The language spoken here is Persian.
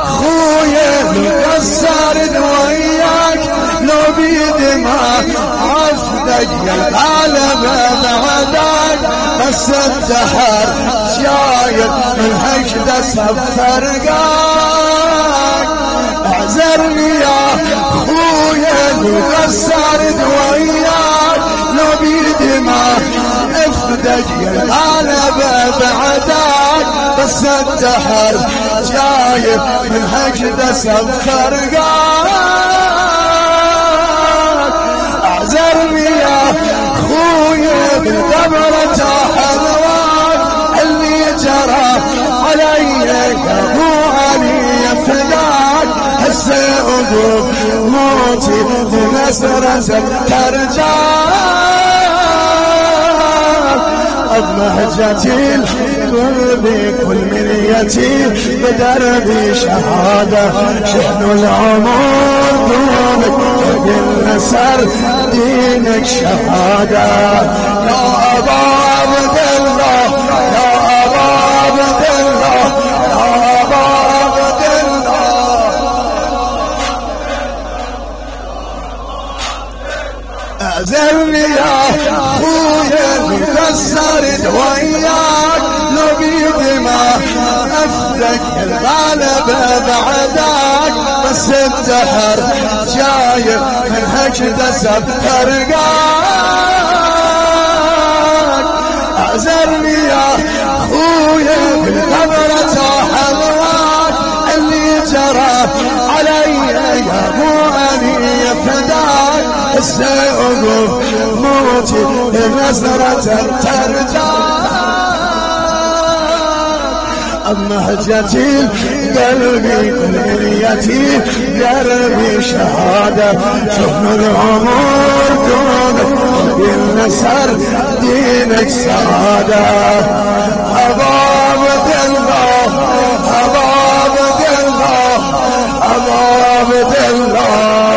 خويا مقصر وياك لو بيدماء عفدك الغلبة بعدك بس الدهر شايف من هجده سفر قاك اعذرني يا خويا مقصر وياك لو بيدماء عفدك الغلبة بعدك بس الدهر شايف من هجده سفر قاك اعذرني يا خويا بالقبرة حلوان اللي جرى علي يا ابو علي فداك هسه اقوم موتي بنسرة ترجاك بمهجتي قلبي كل منيتي بدربي شهادة شحن العمر دونك بالنسر دينك شهادة يا أبا عبد الله يا أبا عبد الله يا أبا عبد الله اعذرني يا خويا مكسرت وياك لو بيدماء افدك الغلبة بعدك بس الدهر جايب من هجده سفر قاك اعذرني يا خويا بالقبرة حلوان اللي جرى علي يا ابو علي فداك هسه اقف موتي بنظرة ترجاك مهجتي قلبي كليتي قلبي شهادة شحن العمر دونك بالنسر دينك سعادة أبا عبد الله أبا عبد الله أبا عبد الله